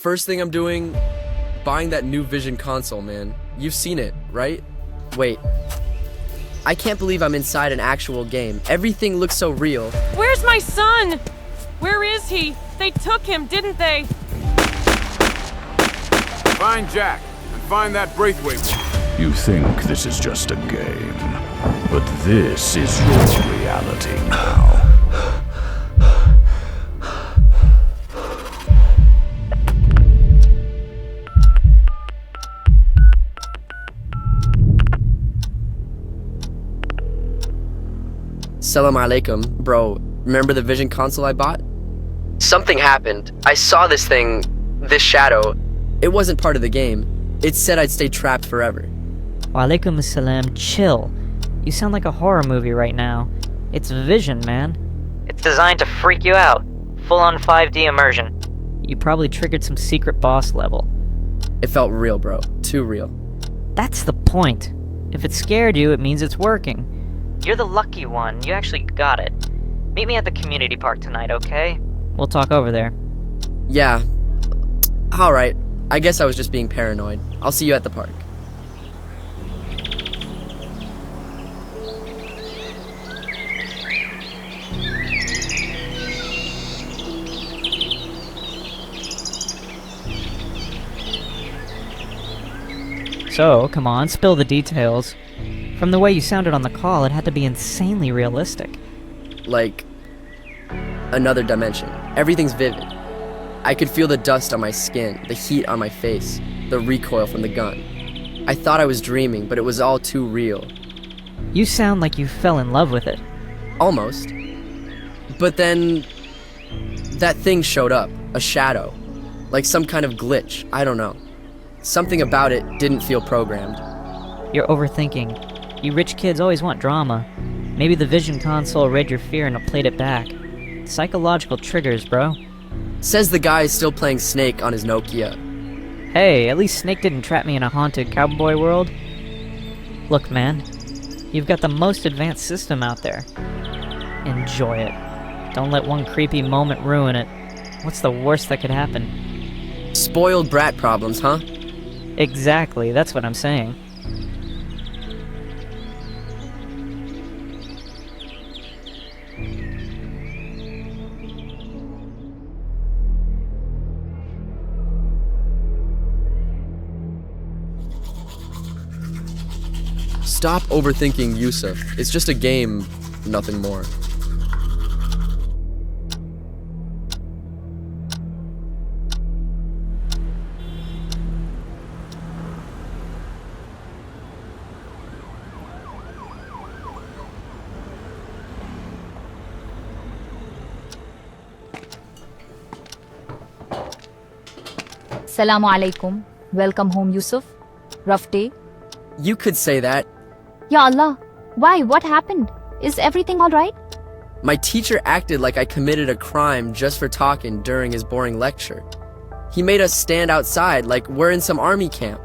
First thing I'm doing, buying that new Vision console, man. You've seen it, right? Wait. I can't believe I'm inside an actual game. Everything looks so real. Where's my son? Where is he? They took him, didn't they? Find Jack, and find that Braithwaite woman. You think this is just a game, but this is your reality now. Salam alaikum, bro. Remember the Vision console I bought? Something happened. I saw this thing, this shadow. It wasn't part of the game. It said I'd stay trapped forever. Walaikum assalam, chill. You sound like a horror movie right now. It's Vision, man. It's designed to freak you out. Full-on 5D immersion. You probably triggered some secret boss level. It felt real, bro. Too real. That's the point. If it scared you, it means it's working. You're the lucky one. You actually got it. Meet me at the community park tonight, okay? We'll talk over there. Yeah. Alright. I guess I was just being paranoid. I'll see you at the park. So, come on, spill the details. From the way you sounded on the call, it had to be insanely realistic. Like another dimension. Everything's vivid. I could feel the dust on my skin, the heat on my face, the recoil from the gun. I thought I was dreaming, but it was all too real. You sound like you fell in love with it. Almost. But then that thing showed up, a shadow, like some kind of glitch, I don't know. Something about it didn't feel programmed. You're overthinking. You rich kids always want drama. Maybe the Vision console read your fear and played it back. Psychological triggers, bro. Says the guy is still playing Snake on his Nokia. Hey, at least Snake didn't trap me in a haunted cowboy world. Look, man. You've got the most advanced system out there. Enjoy it. Don't let one creepy moment ruin it. What's the worst that could happen? Spoiled brat problems, huh? Exactly, that's what I'm saying. Stop overthinking Yusuf. It's just a game, nothing more. Assalamu alaikum. Welcome home, Yusuf. Rough day? You could say that. Ya Allah. Why? What happened? Is everything alright? My teacher acted like I committed a crime just for talking during his boring lecture. He made us stand outside like we're in some army camp.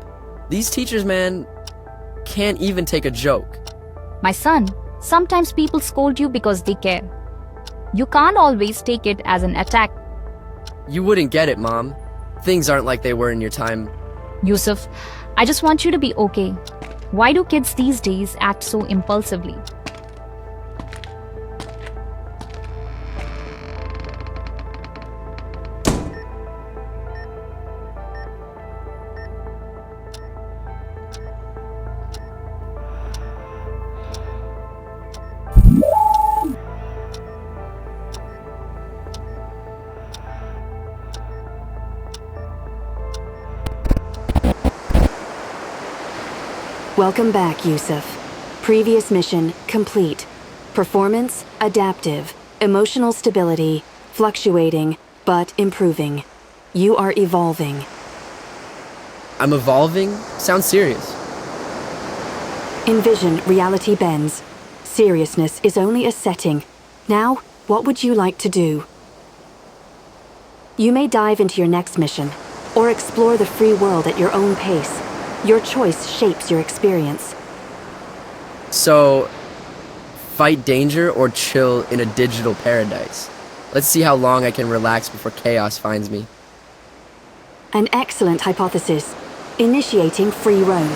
These teachers, man, can't even take a joke. My son, sometimes people scold you because they care. You can't always take it as an attack. You wouldn't get it, Mom. Things aren't like they were in your time. Yusuf, I just want you to be okay. Why do kids these days act so impulsively? Welcome back, Yusuf. Previous mission complete. Performance adaptive. Emotional stability fluctuating, but improving. You are evolving. I'm evolving? Sounds serious. Envision reality bends. Seriousness is only a setting. Now, what would you like to do? You may dive into your next mission, or explore the free world at your own pace. Your choice shapes your experience. So, fight danger or chill in a digital paradise? Let's see how long I can relax before chaos finds me. An excellent hypothesis. Initiating free roam.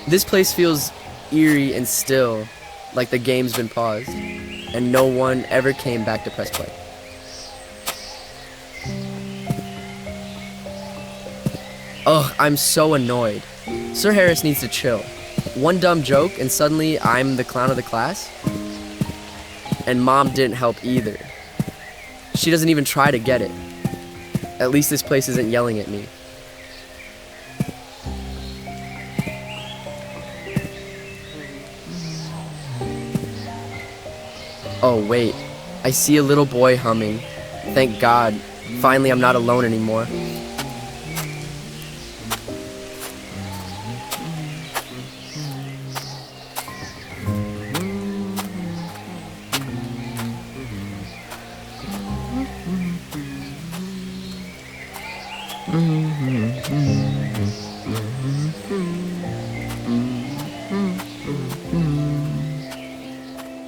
This place feels eerie and still, like the game's been paused, and no one ever came back to press play. Ugh, I'm so annoyed. Sir Harris needs to chill. One dumb joke and suddenly I'm the clown of the class? And Mom didn't help either. She doesn't even try to get it. At least this place isn't yelling at me. Oh wait, I see a little boy humming. Thank God, finally I'm not alone anymore.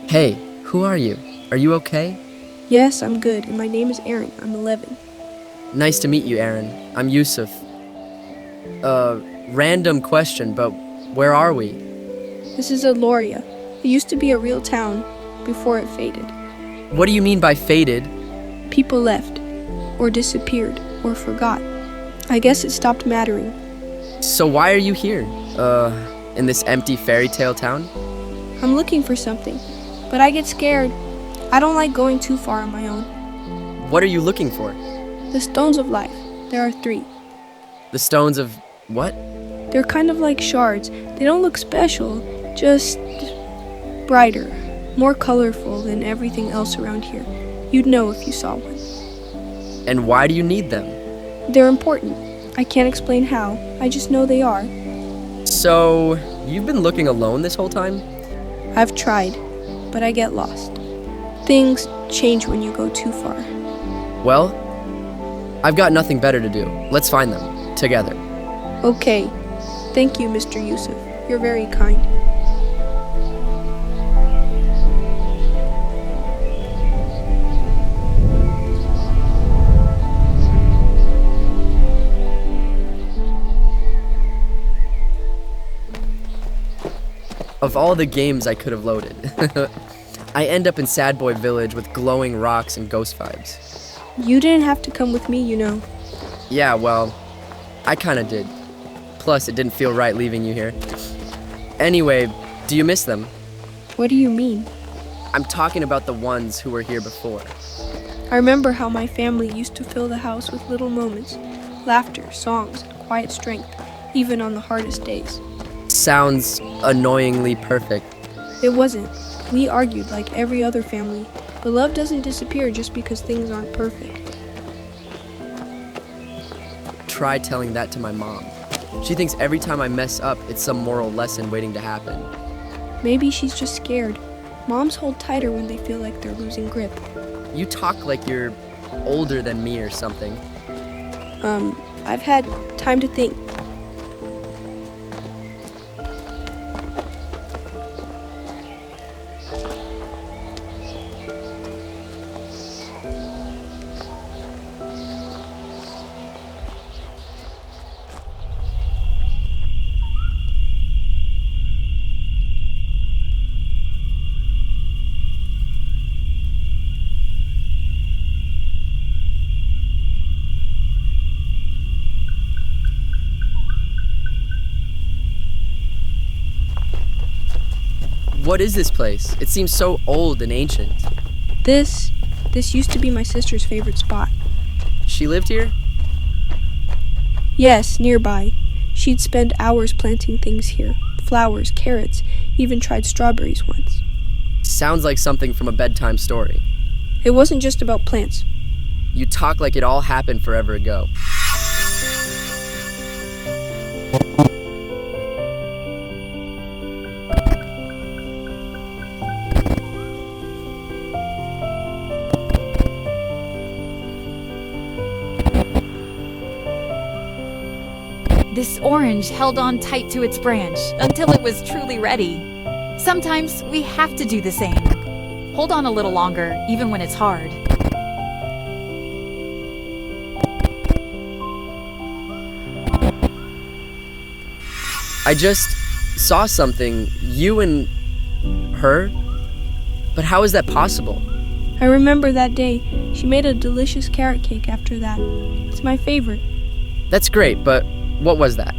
Hey, who are you? Are you okay? Yes, I'm good, and my name is Aaron. I'm 11. Nice to meet you, Aaron. I'm Yusuf. Random question, but where are we? This is Aloria. It used to be a real town before it faded. What do you mean by faded? People left, or disappeared, or forgot. I guess it stopped mattering. So why are you here? In this empty fairy tale town? I'm looking for something, but I get scared. I don't like going too far on my own. What are you looking for? The stones of life. There are 3. The stones of what? They're kind of like shards. They don't look special, just brighter, more colorful than everything else around here. You'd know if you saw one. And why do you need them? They're important. I can't explain how. I just know they are. So, you've been looking alone this whole time? I've tried, but I get lost. Things change when you go too far. Well, I've got nothing better to do. Let's find them, together. Okay. Thank you, Mr. Yusuf. You're very kind. Of all the games I could have loaded, I end up in Sad Boy Village with glowing rocks and ghost vibes. You didn't have to come with me, you know. Yeah, well, I kinda did. Plus, it didn't feel right leaving you here. Anyway, do you miss them? What do you mean? I'm talking about the ones who were here before. I remember how my family used to fill the house with little moments. Laughter, songs, quiet strength, even on the hardest days. Sounds annoyingly perfect. It wasn't. We argued like every other family, but love doesn't disappear just because things aren't perfect. Try telling that to my mom. She thinks every time I mess up, it's some moral lesson waiting to happen. Maybe she's just scared. Moms hold tighter when they feel like they're losing grip. You talk like you're older than me or something. I've had time to think. What is this place? It seems so old and ancient. This used to be my sister's favorite spot. She lived here? Yes, nearby. She'd spend hours planting things here. Flowers, carrots, even tried strawberries once. Sounds like something from a bedtime story. It wasn't just about plants. You talk like it all happened forever ago. This orange held on tight to its branch until it was truly ready. Sometimes we have to do the same. Hold on a little longer, even when it's hard. I just saw something. You and her? But how is that possible? I remember that day. She made a delicious carrot cake after that. It's my favorite. That's great, but what was that?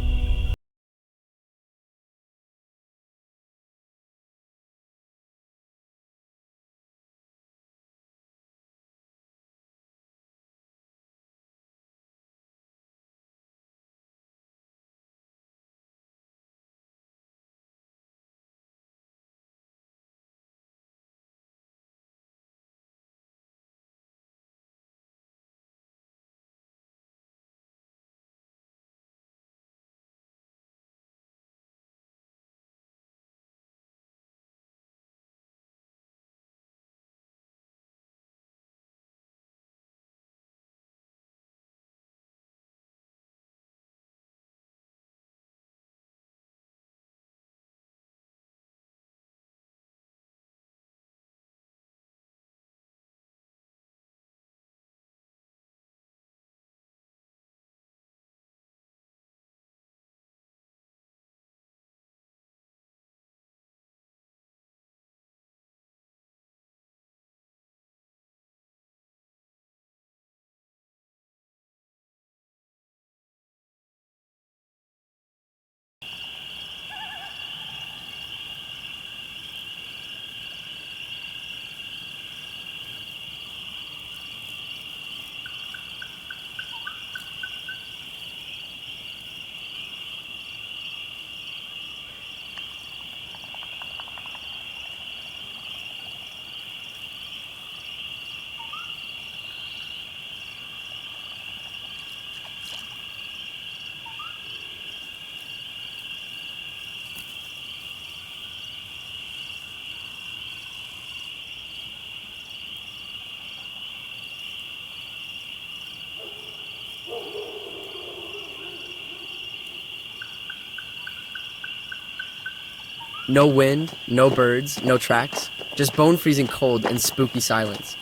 No wind, no birds, no tracks, just bone-freezing cold and spooky silence.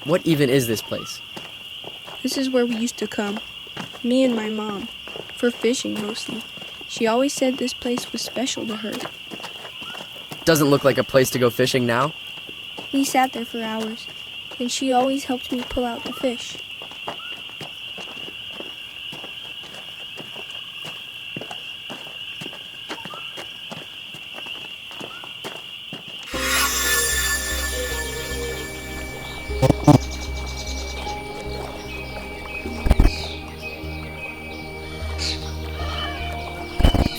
What even is this place? This is where we used to come. Me and my mom. For fishing, mostly. She always said this place was special to her. Doesn't look like a place to go fishing now. We sat there for hours, and she always helped me pull out the fish.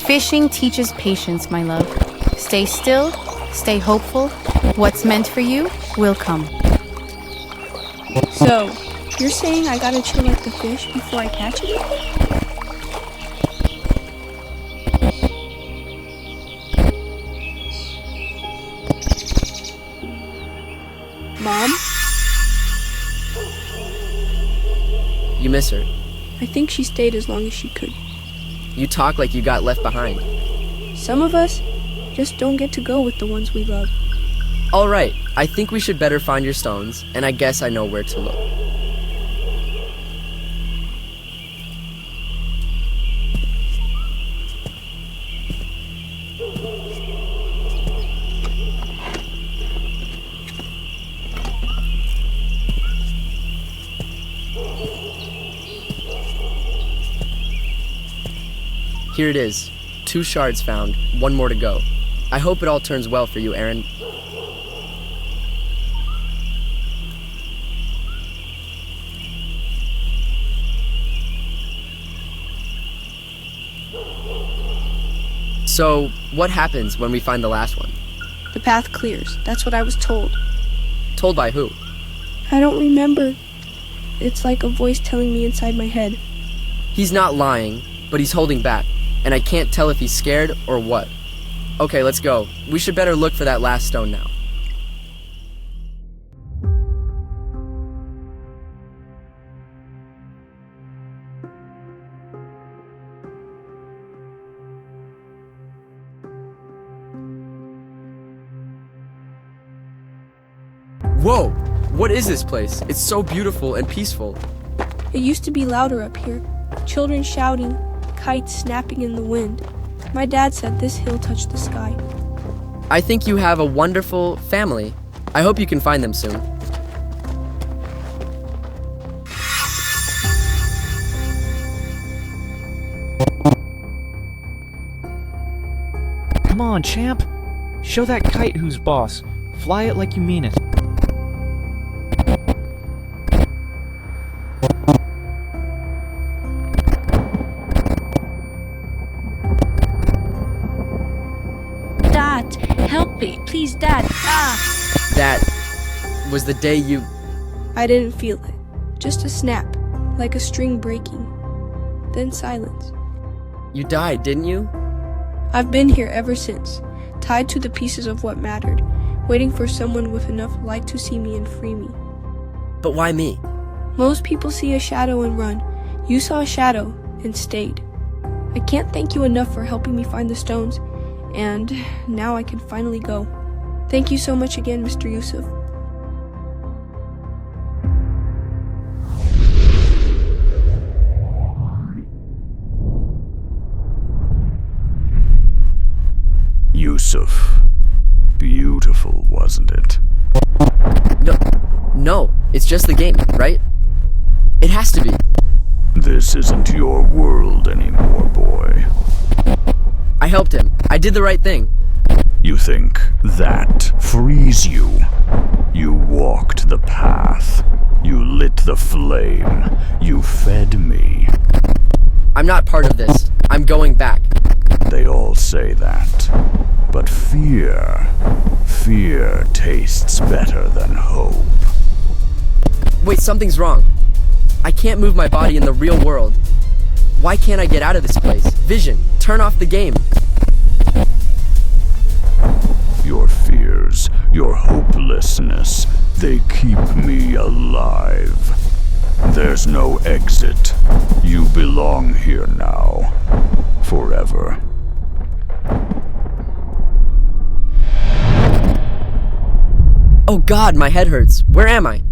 Fishing teaches patience, my love. Stay still, stay hopeful. What's meant for you will come. So, you're saying I gotta chill like the fish before I catch it? Mom? You miss her. I think she stayed as long as she could. You talk like you got left behind. Some of us just don't get to go with the ones we love. All right, I think we should better find your stones, and I guess I know where to look. Here it is. 2 shards found, 1 more to go. I hope it all turns well for you, Aaron. So, what happens when we find the last one? The path clears. That's what I was told. Told by who? I don't remember. It's like a voice telling me inside my head. He's not lying. but he's holding back, and I can't tell if he's scared or what. Okay, let's go. We should better look for that last stone now. Whoa! What is this place? It's so beautiful and peaceful. It used to be louder up here. Children shouting, kites snapping in the wind. My dad said this hill touched the sky. I think you have a wonderful family. I hope you can find them soon. Come on, champ. Show that kite who's boss. Fly it like you mean it. Dad, help me, please, Dad. Ah! That was the day you... I didn't feel it. Just a snap, like a string breaking. Then silence. You died, didn't you? I've been here ever since, tied to the pieces of what mattered, waiting for someone with enough light to see me and free me. But why me? Most people see a shadow and run. You saw a shadow and stayed. I can't thank you enough for helping me find the stones, and now I can finally go. Thank you so much again, Mr. Yusuf. Yusuf. Beautiful, wasn't it? No, it's just the game, right? It has to be. This isn't your world anymore, boy. I helped him. I did the right thing. You think that frees you? You walked the path. You lit the flame. You fed me. I'm not part of this. I'm going back. They all say that. But fear tastes better than hope. Wait, something's wrong. I can't move my body in the real world. Why can't I get out of this place? Vision, turn off the game. Your fears, your hopelessness, they keep me alive. There's no exit. You belong here now. Forever. Oh God, my head hurts. Where am I?